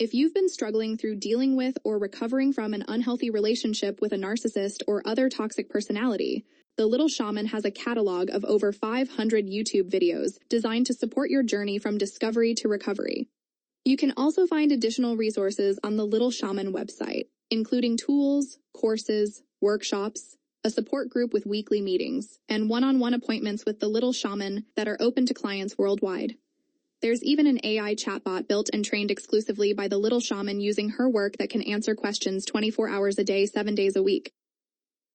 If you've been struggling through dealing with or recovering from an unhealthy relationship with a narcissist or other toxic personality, the Little Shaman has a catalog of over 500 YouTube videos designed to support your journey from discovery to recovery. You can also find additional resources on the Little Shaman website, including tools, courses, workshops, a support group with weekly meetings, and one-on-one appointments with the Little Shaman that are open to clients worldwide. There's even an AI chatbot built and trained exclusively by the Little Shaman using her work that can answer questions 24 hours a day, 7 days a week.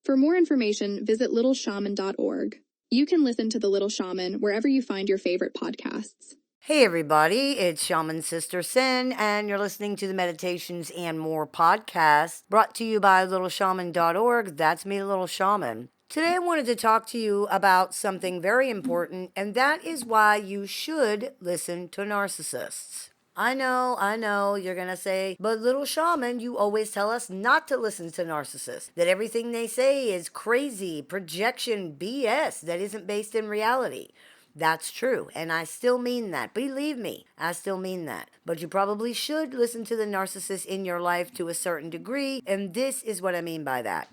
For more information, visit littleshaman.org. You can listen to the Little Shaman wherever you find your favorite podcasts. Hey everybody, it's Shaman Sister Sin, and you're listening to the Meditations and More podcast, brought to you by littleshaman.org. That's me, Little Shaman. Today I wanted to talk to you about something very important, and that is why you should listen to narcissists. I know, you're going to say, but Little Shaman, you always tell us not to listen to narcissists, that everything they say is crazy, projection, BS that isn't based in reality. That's true, and I still mean that. Believe me, I still mean that. But you probably should listen to the narcissist in your life to a certain degree, and this is what I mean by that.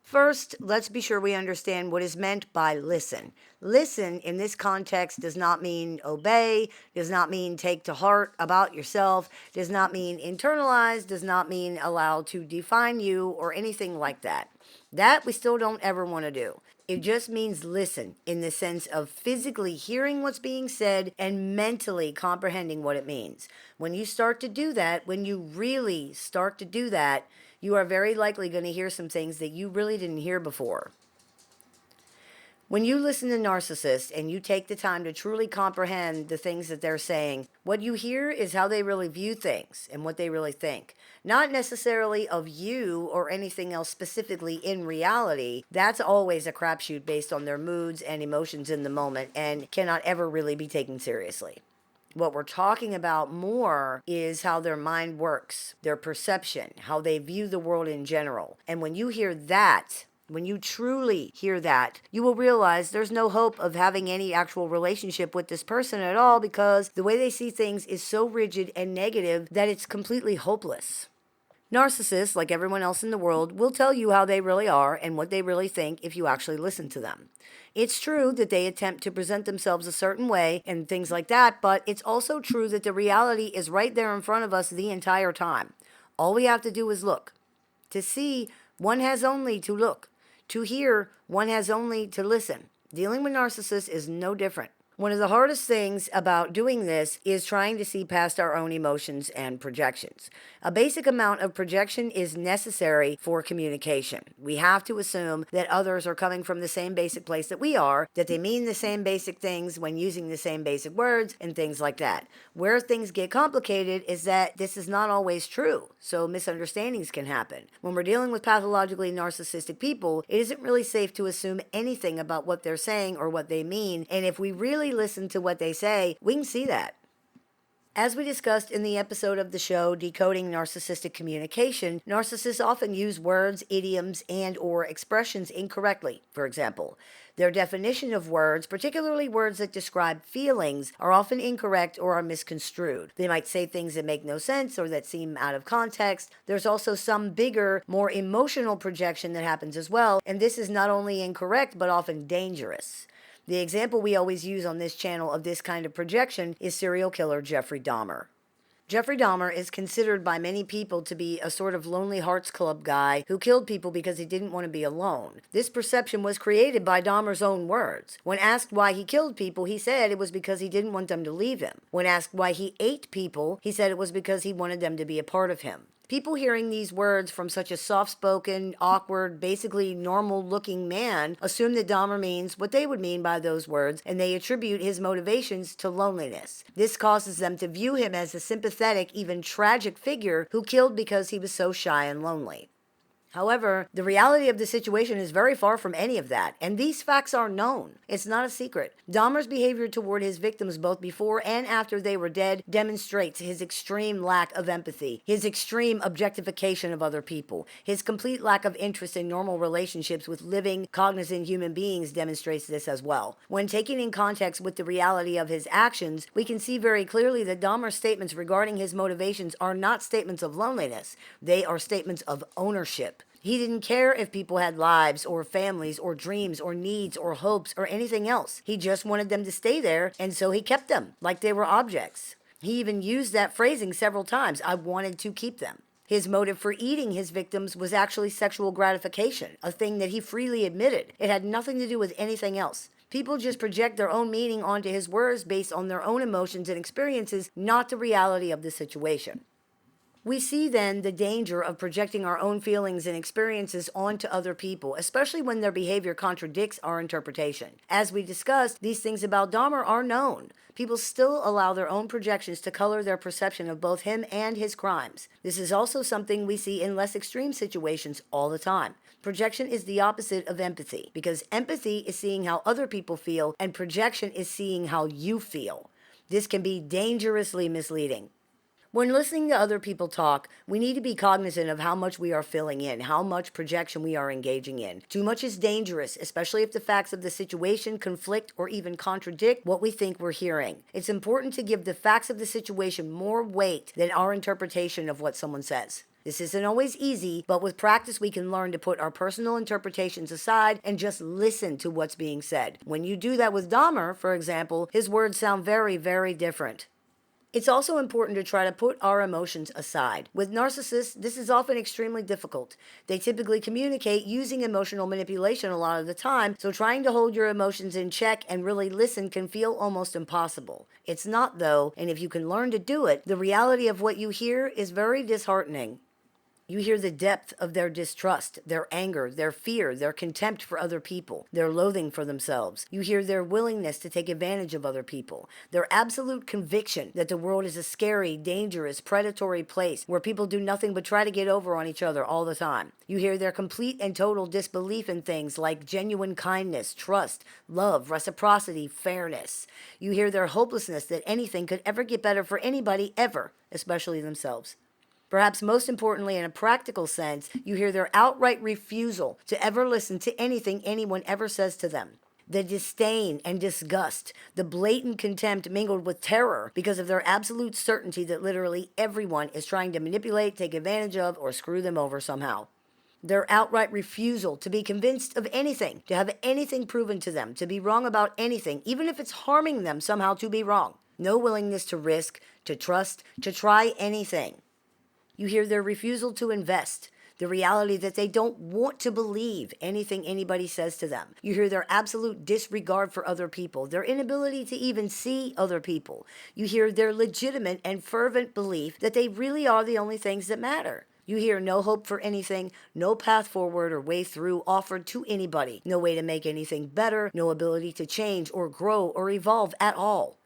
First, let's be sure we understand what is meant by listen. Listen in this context does not mean obey, does not mean take to heart about yourself, does not mean internalize, does not mean allow to define you or anything like that. That we still don't ever want to do. It just means listen in the sense of physically hearing what's being said and mentally comprehending what it means. When you start to do that, when you really start to do that, you are very likely going to hear some things that you really didn't hear before. When you listen to narcissists and you take the time to truly comprehend the things that they're saying, what you hear is how they really view things and what they really think. Not necessarily of you or anything else specifically in reality. That's always a crapshoot based on their moods and emotions in the moment and cannot ever really be taken seriously. What we're talking about more is how their mind works, their perception, how they view the world in general. And when you hear that, when you truly hear that, you will realize there's no hope of having any actual relationship with this person at all because the way they see things is so rigid and negative that it's completely hopeless. Narcissists, like everyone else in the world, will tell you how they really are and what they really think if you actually listen to them. It's true that they attempt to present themselves a certain way and things like that, but it's also true that the reality is right there in front of us the entire time. All we have to do is look. To see, one has only to look. To hear, one has only to listen. Dealing with narcissists is no different. One of the hardest things about doing this is trying to see past our own emotions and projections. A basic amount of projection is necessary for communication. We have to assume that others are coming from the same basic place that we are, that they mean the same basic things when using the same basic words and things like that. Where things get complicated is that this is not always true, so misunderstandings can happen. When we're dealing with pathologically narcissistic people, it isn't really safe to assume anything about what they're saying or what they mean, and if we really listen to what they say, we can see that. As we discussed in the episode of the show, Decoding Narcissistic Communication, narcissists often use words, idioms, and or expressions incorrectly. For example, their definition of words, particularly words that describe feelings, are often incorrect or are misconstrued. They might say things that make no sense or that seem out of context. There's also some bigger, more emotional projection that happens as well, and this is not only incorrect but often dangerous. The example we always use on this channel of this kind of projection is serial killer Jeffrey Dahmer. Jeffrey Dahmer is considered by many people to be a sort of Lonely Hearts Club guy who killed people because he didn't want to be alone. This perception was created by Dahmer's own words. When asked why he killed people, he said it was because he didn't want them to leave him. When asked why he ate people, he said it was because he wanted them to be a part of him. People hearing these words from such a soft-spoken, awkward, basically normal-looking man assume that Dahmer means what they would mean by those words, and they attribute his motivations to loneliness. This causes them to view him as a sympathetic, even tragic figure who killed because he was so shy and lonely. However, the reality of the situation is very far from any of that, and these facts are known. It's not a secret. Dahmer's behavior toward his victims both before and after they were dead demonstrates his extreme lack of empathy, his extreme objectification of other people, his complete lack of interest in normal relationships with living, cognizant human beings demonstrates this as well. When taken in context with the reality of his actions, we can see very clearly that Dahmer's statements regarding his motivations are not statements of loneliness. They are statements of ownership. He didn't care if people had lives or families or dreams or needs or hopes or anything else. He just wanted them to stay there, and so he kept them like they were objects. He even used that phrasing several times. I wanted to keep them. His motive for eating his victims was actually sexual gratification, a thing that he freely admitted. It had nothing to do with anything else. People just project their own meaning onto his words based on their own emotions and experiences, not the reality of the situation. We see then the danger of projecting our own feelings and experiences onto other people, especially when their behavior contradicts our interpretation. As we discussed, these things about Dahmer are known. People still allow their own projections to color their perception of both him and his crimes. This is also something we see in less extreme situations all the time. Projection is the opposite of empathy, because empathy is seeing how other people feel, and projection is seeing how you feel. This can be dangerously misleading. When listening to other people talk, we need to be cognizant of how much we are filling in, how much projection we are engaging in. Too much is dangerous, especially if the facts of the situation conflict or even contradict what we think we're hearing. It's important to give the facts of the situation more weight than our interpretation of what someone says. This isn't always easy, but with practice we can learn to put our personal interpretations aside and just listen to what's being said. When you do that with Dahmer, for example, his words sound very, very different. It's also important to try to put our emotions aside. With narcissists, this is often extremely difficult. They typically communicate using emotional manipulation a lot of the time, so trying to hold your emotions in check and really listen can feel almost impossible. It's not, though, and if you can learn to do it, the reality of what you hear is very disheartening. You hear the depth of their distrust, their anger, their fear, their contempt for other people, their loathing for themselves. You hear their willingness to take advantage of other people, their absolute conviction that the world is a scary, dangerous, predatory place where people do nothing but try to get over on each other all the time. You hear their complete and total disbelief in things like genuine kindness, trust, love, reciprocity, fairness. You hear their hopelessness that anything could ever get better for anybody ever, especially themselves. Perhaps most importantly, in a practical sense, you hear their outright refusal to ever listen to anything anyone ever says to them. The disdain and disgust, the blatant contempt mingled with terror because of their absolute certainty that literally everyone is trying to manipulate, take advantage of, or screw them over somehow. Their outright refusal to be convinced of anything, to have anything proven to them, to be wrong about anything, even if it's harming them somehow to be wrong. No willingness to risk, to trust, to try anything. You hear their refusal to invest, the reality that they don't want to believe anything anybody says to them. You hear their absolute disregard for other people, their inability to even see other people. You hear their legitimate and fervent belief that they really are the only things that matter. You hear no hope for anything, no path forward or way through offered to anybody, no way to make anything better, no ability to change or grow or evolve at all.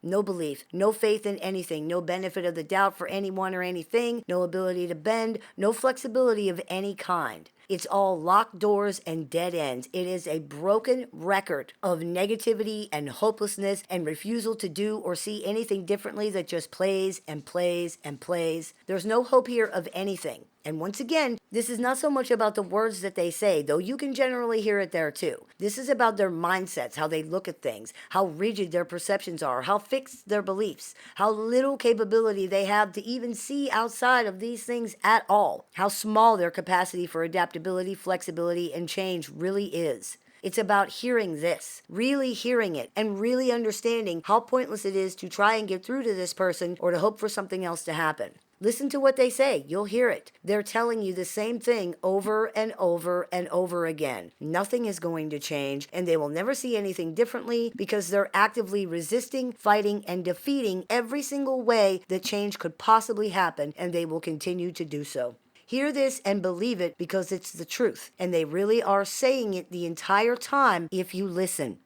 No belief, no faith in anything, no benefit of the doubt for anyone or anything, no ability to bend, no flexibility of any kind. It's all locked doors and dead ends. It is a broken record of negativity and hopelessness and refusal to do or see anything differently that just plays and plays and plays. There's no hope here of anything. And once again, this is not so much about the words that they say, though you can generally hear it there too. This is about their mindsets, how they look at things, how rigid their perceptions are, how fixed their beliefs, how little capability they have to even see outside of these things at all, how small their capacity for adaptability, flexibility, and change really is. It's about hearing this, really hearing it, and really understanding how pointless it is to try and get through to this person or to hope for something else to happen. Listen to what they say. You'll hear it. They're telling you the same thing over and over and over again. Nothing is going to change, and they will never see anything differently because they're actively resisting, fighting, and defeating every single way that change could possibly happen, and they will continue to do so. Hear this and believe it because it's the truth, and they really are saying it the entire time if you listen.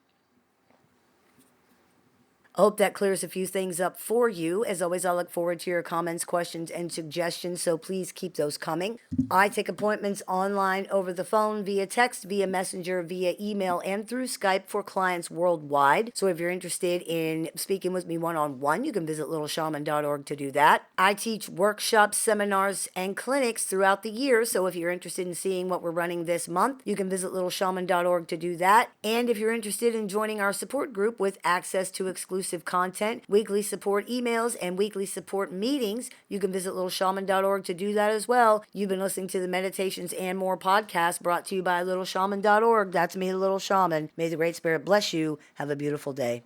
I hope that clears a few things up for you. As always, I look forward to your comments, questions, and suggestions, so please keep those coming. I take appointments online, over the phone, via text, via messenger, via email, and through Skype for clients worldwide. So if you're interested in speaking with me one-on-one, you can visit littleshaman.org to do that. I teach workshops, seminars, and clinics throughout the year, so if you're interested in seeing what we're running this month, you can visit littleshaman.org to do that. And if you're interested in joining our support group with access to exclusive content, weekly support emails, and weekly support meetings, you can visit littleshaman.org to do that as well. You've been listening to the Meditations and More podcast, brought to you by littleshaman.org. That's me, the Little Shaman. May the Great Spirit bless you. Have a beautiful day.